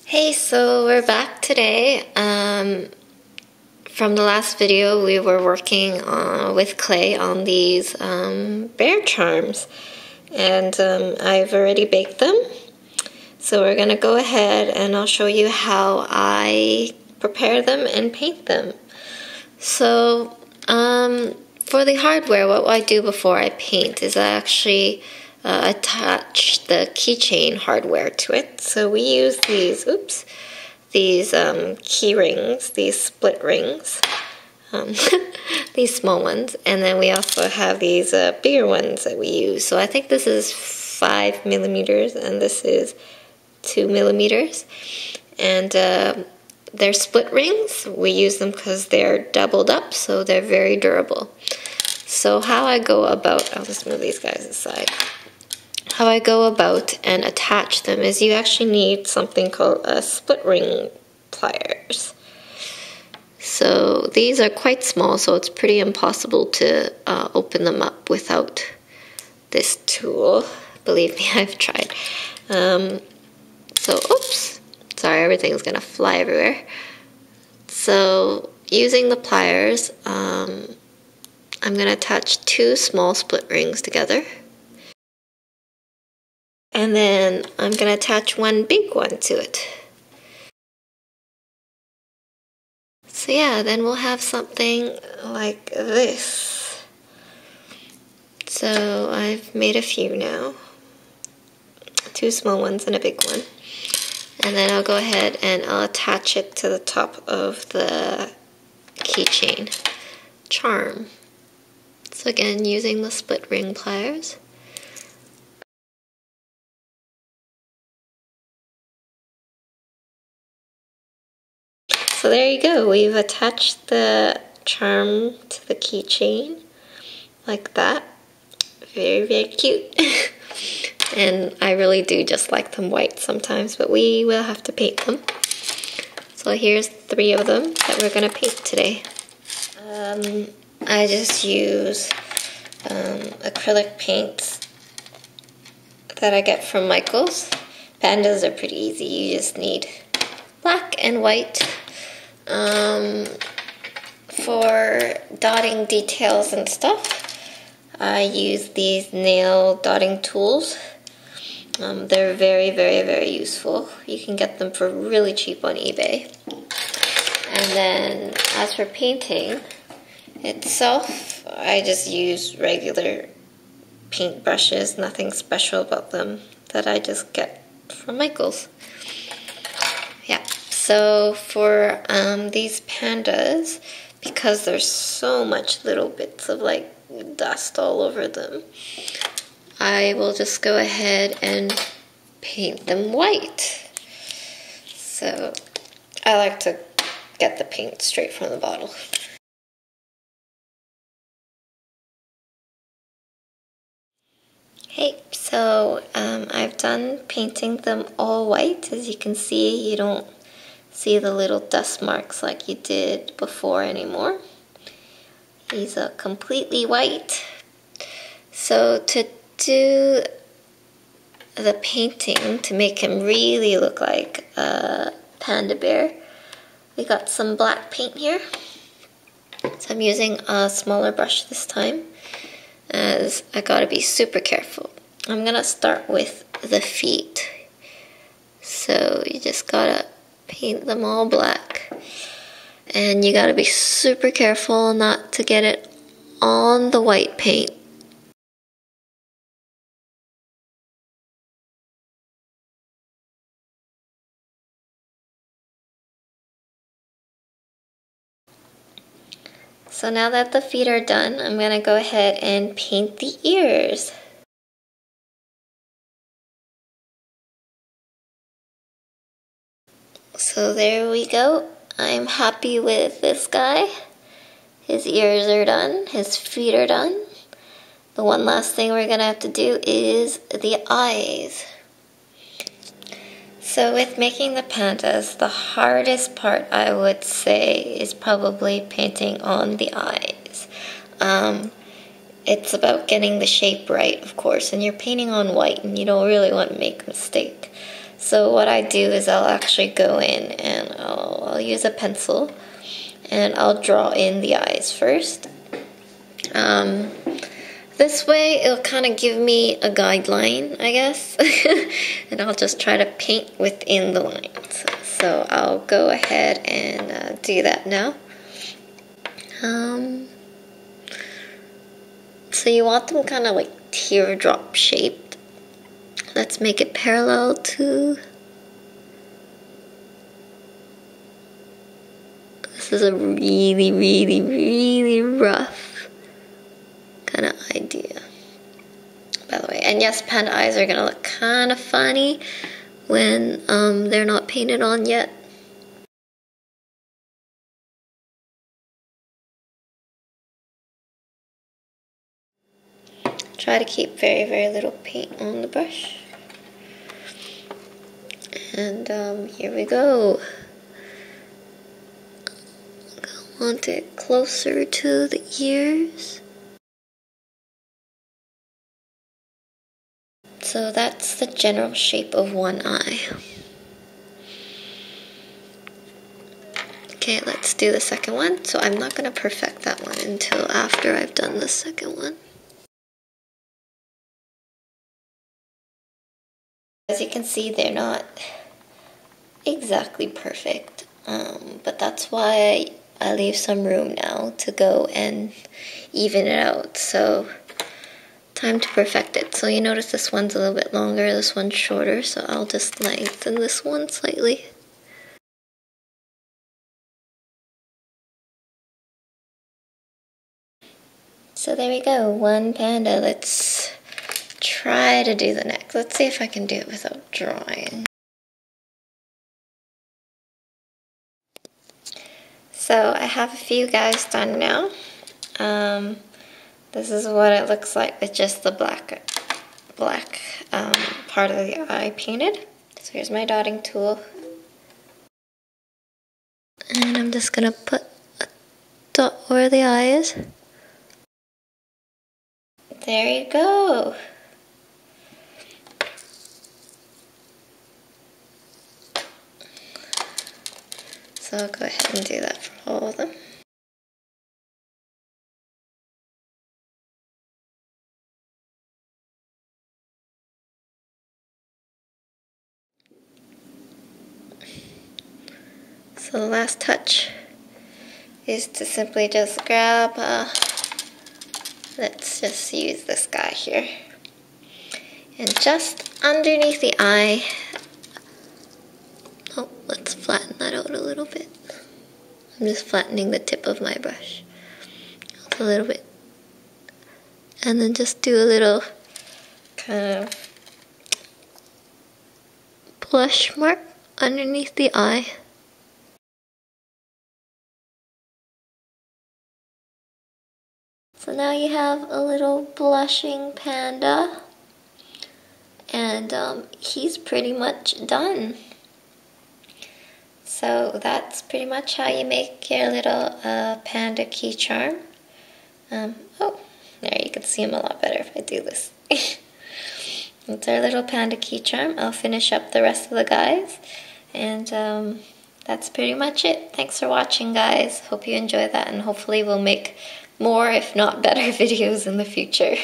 Hey, so we're back today. From the last video, we were working with clay on these bear charms, and I've already baked them. So we're gonna go ahead and I'll show you how I prepare them and paint them. So for the hardware, what I do before I paint is I actually attach the keychain hardware to it. So we use these, these key rings, these split rings, these small ones, and then we also have these bigger ones that we use. So I think this is 5 millimeters and this is 2 millimeters, and they're split rings. We use them because they're doubled up, so they're very durable. So how I go about, I'll just move these guys aside. How I go about and attach them is you actually need something called a split ring pliers. So these are quite small, so it's pretty impossible to open them up without this tool. Believe me, I've tried. So, oops, sorry, everything's gonna fly everywhere. So using the pliers, I'm gonna attach 2 small split rings together. And then I'm going to attach 1 big one to it. So yeah, then we'll have something like this. So I've made a few now. 2 small ones and a big one. And then I'll go ahead and I'll attach it to the top of the keychain charm. So again, using the split ring pliers. So there you go, we've attached the charm to the keychain like that. Very, very cute. And I really do just like them white sometimes, but we will have to paint them. So here's 3 of them that we're gonna paint today. I just use acrylic paints that I get from Michael's. Pandas are pretty easy, you just need black and white. For dotting details and stuff, I use these nail dotting tools. They're very, very, very useful. You can get them for really cheap on eBay. And then as for painting itself, I just use regular paint brushes, nothing special about them that I just get from Michael's. Yeah. So for these pandas, because there's so much little bits of like dust all over them, I will just go ahead and paint them white. So I like to get the paint straight from the bottle. Hey, so I've done painting them all white. As you can see, you don't see the little dust marks like you did before anymore. These are completely white. So to do the painting, to make him really look like a panda bear, we got some black paint here. So I'm using a smaller brush this time, as I gotta be super careful. I'm gonna start with the feet. So you just gotta paint them all black, and you gotta be super careful not to get it on the white paint. So now that the feet are done, I'm gonna go ahead and paint the ears. So there we go. I'm happy with this guy. His ears are done, his feet are done. The one last thing we're gonna have to do is the eyes. So with making the pandas, the hardest part I would say is probably painting on the eyes. It's about getting the shape right, of course, and you're painting on white and you don't really want to make a mistake. So what I do is I'll actually go in and I'll use a pencil and I'll draw in the eyes first. This way it'll kind of give me a guideline, I guess, and I'll just try to paint within the lines. So I'll go ahead and do that now. So you want them kind of like teardrop shaped. Let's make it parallel to... This is a really, really, really rough kind of idea, by the way. And yes, panda eyes are gonna look kind of funny when they're not painted on yet. Try to keep very, very little paint on the brush. And here we go. I want it closer to the ears. So that's the general shape of one eye. Okay, let's do the second one. So I'm not going to perfect that one until after I've done the second one. As you can see, they're not exactly perfect, but that's why I leave some room now to go and even it out. So time to perfect it. So you notice this one's a little bit longer, this one's shorter, so I'll just lengthen this one slightly. So there we go, one panda. Let's try to do the next. Let's see if I can do it without drawing. So I have a few guys done now. This is what it looks like with just the black part of the eye painted. So here's my dotting tool. And I'm just gonna put a dot where the eye is. There you go. So I'll go ahead and do that for all of them. So the last touch is to simply just grab, let's just use this guy here. And just underneath the eye, oh, let's flatten that out a little bit. I'm just flattening the tip of my brush a little bit. And then just do a little kind of blush mark underneath the eye. So now you have a little blushing panda, and he's pretty much done. So that's pretty much how you make your little panda key charm. Oh, there, you can see him a lot better if I do this. It's our little panda key charm. I'll finish up the rest of the guys, and that's pretty much it. Thanks for watching, guys. Hope you enjoy that, and hopefully we'll make more, if not better, videos in the future.